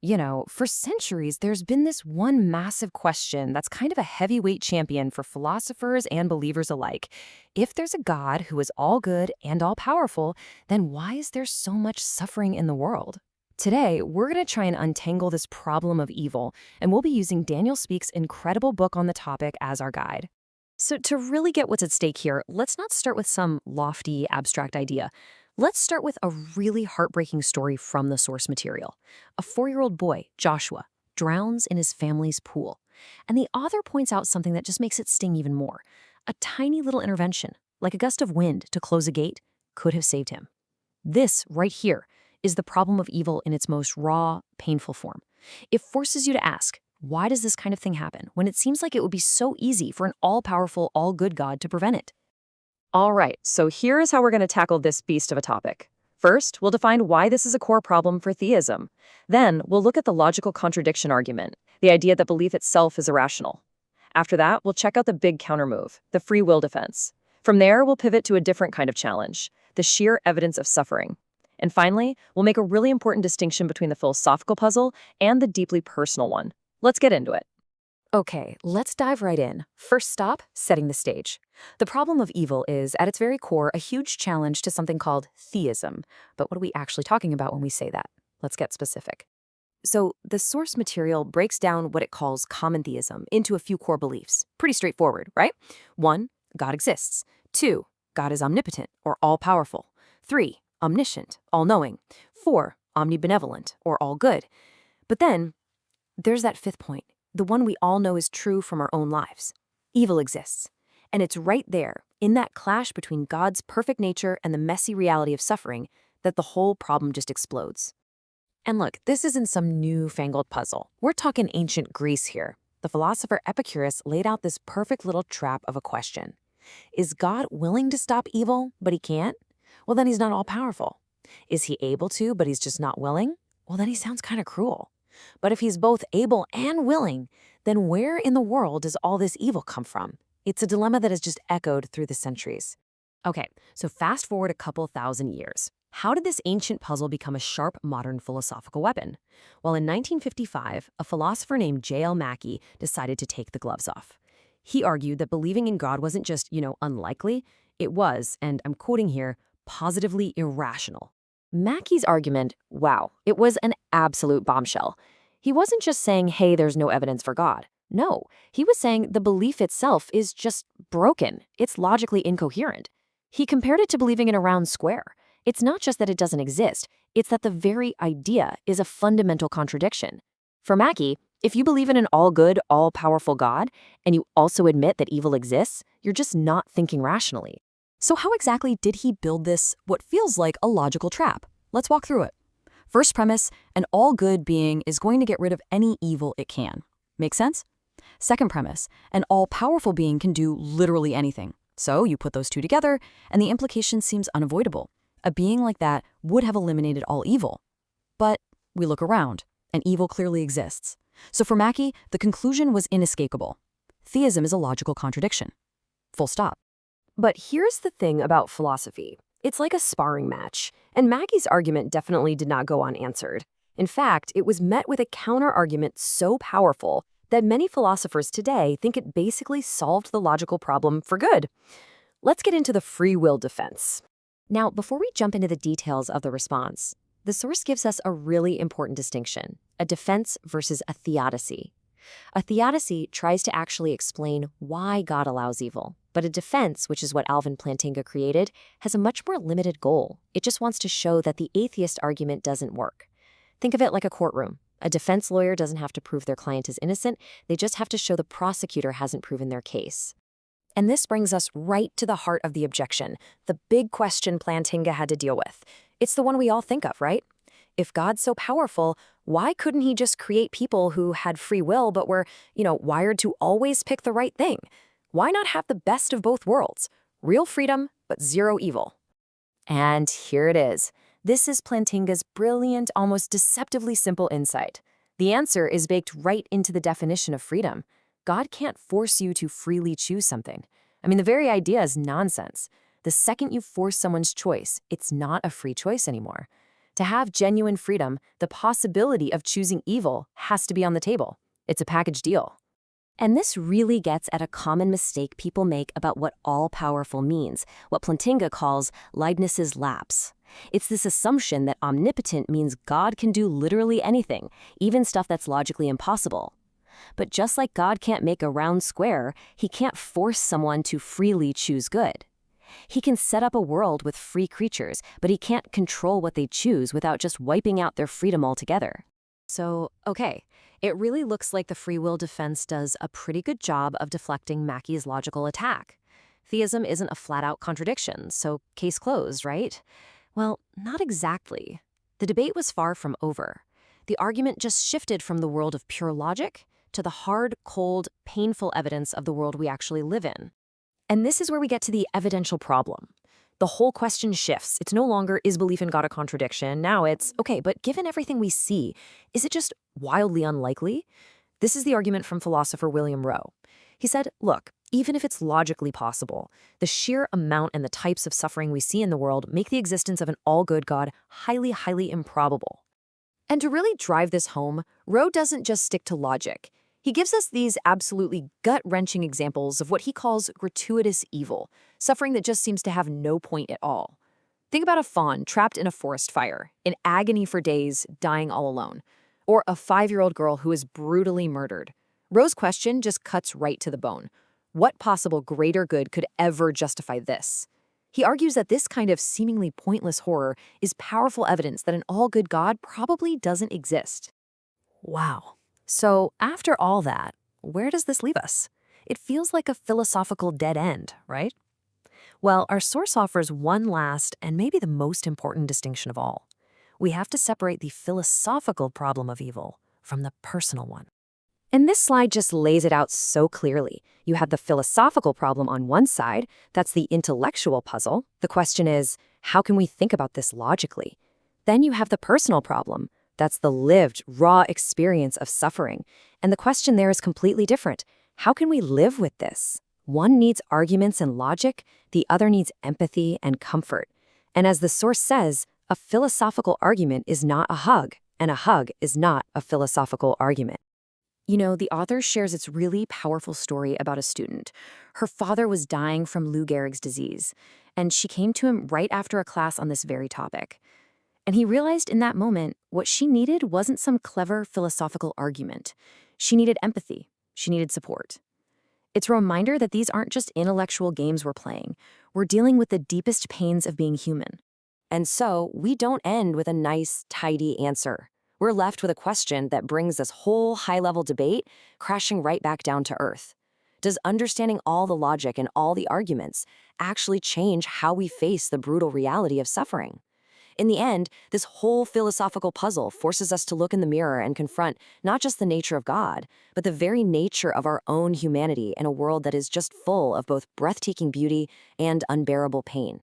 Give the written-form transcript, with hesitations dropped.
For centuries, there's been this one massive question that's kind of a heavyweight champion for philosophers and believers alike. If there's a God who is all good and all powerful, then why is there so much suffering in the world? Today, we're going to try and untangle this problem of evil, and we'll be using Daniel Speak's incredible book on the topic as our guide. So to really get what's at stake here, let's not start with some lofty, abstract idea. Let's start with a really heartbreaking story from the source material. A 4-year-old boy, Joshua, drowns in his family's pool. And the author points out something that just makes it sting even more. A tiny little intervention, like a gust of wind to close a gate, could have saved him. This, right here, is the problem of evil in its most raw, painful form. It forces you to ask, why does this kind of thing happen when it seems like it would be so easy for an all-powerful, all-good God to prevent it? All right, so here's how we're going to tackle this beast of a topic. First, we'll define why this is a core problem for theism. Then, we'll look at the logical contradiction argument, the idea that belief itself is irrational. After that, we'll check out the big countermove, the free will defense. From there, we'll pivot to a different kind of challenge, the sheer evidence of suffering. And finally, we'll make a really important distinction between the philosophical puzzle and the deeply personal one. Let's get into it. Okay, let's dive right in. First stop, setting the stage. The problem of evil is, at its very core, a huge challenge to something called theism. But what are we actually talking about when we say that? Let's get specific. So, the source material breaks down what it calls common theism into a few core beliefs. Pretty straightforward, right? 1, God exists. 2, God is omnipotent, or all-powerful. 3, omniscient, all-knowing. 4, omnibenevolent, or all-good. But then, there's that 5th point. The one we all know is true from our own lives. Evil exists. And it's right there, in that clash between God's perfect nature and the messy reality of suffering, that the whole problem just explodes. And look, this isn't some newfangled puzzle. We're talking ancient Greece here. The philosopher Epicurus laid out this perfect little trap of a question. Is God willing to stop evil, but he can't? Well, then he's not all-powerful. Is he able to, but he's just not willing? Well, then he sounds kind of cruel. But if he's both able and willing, then where in the world does all this evil come from? It's a dilemma that has just echoed through the centuries. Okay, so fast forward a couple thousand years. How did this ancient puzzle become a sharp modern philosophical weapon? Well, in 1955, a philosopher named J.L. Mackie decided to take the gloves off. He argued that believing in God wasn't just, unlikely. It was, and I'm quoting here, positively irrational. Mackey's argument, wow, it was an absolute bombshell. He wasn't just saying, hey, there's no evidence for God. No, he was saying the belief itself is just broken. It's logically incoherent. He compared it to believing in a round square. It's not just that it doesn't exist, it's that the very idea is a fundamental contradiction. For Mackey, if you believe in an all-good, all-powerful God, and you also admit that evil exists, you're just not thinking rationally. So how exactly did he build this, what feels like a logical trap? Let's walk through it. First premise, an all-good being is going to get rid of any evil it can. Make sense? Second premise, an all-powerful being can do literally anything. So you put those two together, and the implication seems unavoidable. A being like that would have eliminated all evil. But we look around, and evil clearly exists. So for Mackey, the conclusion was inescapable. Theism is a logical contradiction. Full stop. But here's the thing about philosophy. It's like a sparring match, and Mackey's argument definitely did not go unanswered. In fact, it was met with a counter-argument so powerful that many philosophers today think it basically solved the logical problem for good. Let's get into the free will defense. Now, before we jump into the details of the response, the source gives us a really important distinction, a defense versus a theodicy. A theodicy tries to actually explain why God allows evil, but a defense, which is what Alvin Plantinga created, has a much more limited goal. It just wants to show that the atheist argument doesn't work. Think of it like a courtroom. A defense lawyer doesn't have to prove their client is innocent, they just have to show the prosecutor hasn't proven their case. And this brings us right to the heart of the objection, the big question Plantinga had to deal with. It's the one we all think of, right? If God's so powerful, why couldn't he just create people who had free will but were, wired to always pick the right thing? Why not have the best of both worlds? Real freedom, but zero evil. And here it is. This is Plantinga's brilliant, almost deceptively simple insight. The answer is baked right into the definition of freedom. God can't force you to freely choose something. I mean, the very idea is nonsense. The second you force someone's choice, it's not a free choice anymore. To have genuine freedom, the possibility of choosing evil has to be on the table. It's a package deal. And this really gets at a common mistake people make about what all-powerful means, what Plantinga calls Leibniz's lapse. It's this assumption that omnipotent means God can do literally anything, even stuff that's logically impossible. But just like God can't make a round square, he can't force someone to freely choose good. He can set up a world with free creatures, but he can't control what they choose without just wiping out their freedom altogether. So, okay, it really looks like the free will defense does a pretty good job of deflecting Mackey's logical attack. Theism isn't a flat-out contradiction, so case closed, right? Well, not exactly. The debate was far from over. The argument just shifted from the world of pure logic to the hard, cold, painful evidence of the world we actually live in. And this is where we get to the evidential problem. The whole question shifts. It's no longer, is belief in God a contradiction? Now it's, okay, but given everything we see, is it just wildly unlikely? This is the argument from philosopher William Rowe. He said, look, even if it's logically possible, the sheer amount and the types of suffering we see in the world make the existence of an all-good God highly, highly improbable. And to really drive this home, Rowe doesn't just stick to logic. He gives us these absolutely gut-wrenching examples of what he calls gratuitous evil, suffering that just seems to have no point at all. Think about a fawn trapped in a forest fire, in agony for days, dying all alone. Or a 5-year-old girl who is brutally murdered. Rowe's question just cuts right to the bone. What possible greater good could ever justify this? He argues that this kind of seemingly pointless horror is powerful evidence that an all-good God probably doesn't exist. Wow. So after all that, where does this leave us? It feels like a philosophical dead end, right? Well, our source offers one last and maybe the most important distinction of all. We have to separate the philosophical problem of evil from the personal one. And this slide just lays it out so clearly. You have the philosophical problem on one side, that's the intellectual puzzle. The question is, how can we think about this logically? Then you have the personal problem. That's the lived, raw experience of suffering. And the question there is completely different. How can we live with this? One needs arguments and logic, the other needs empathy and comfort. And as the source says, a philosophical argument is not a hug, and a hug is not a philosophical argument. You know, the author shares its really powerful story about a student. Her father was dying from Lou Gehrig's disease, and she came to him right after a class on this very topic. And he realized in that moment, what she needed wasn't some clever philosophical argument. She needed empathy. She needed support. It's a reminder that these aren't just intellectual games we're playing. We're dealing with the deepest pains of being human. And so, we don't end with a nice, tidy answer. We're left with a question that brings this whole high-level debate crashing right back down to earth. Does understanding all the logic and all the arguments actually change how we face the brutal reality of suffering? In the end, this whole philosophical puzzle forces us to look in the mirror and confront not just the nature of God, but the very nature of our own humanity in a world that is just full of both breathtaking beauty and unbearable pain.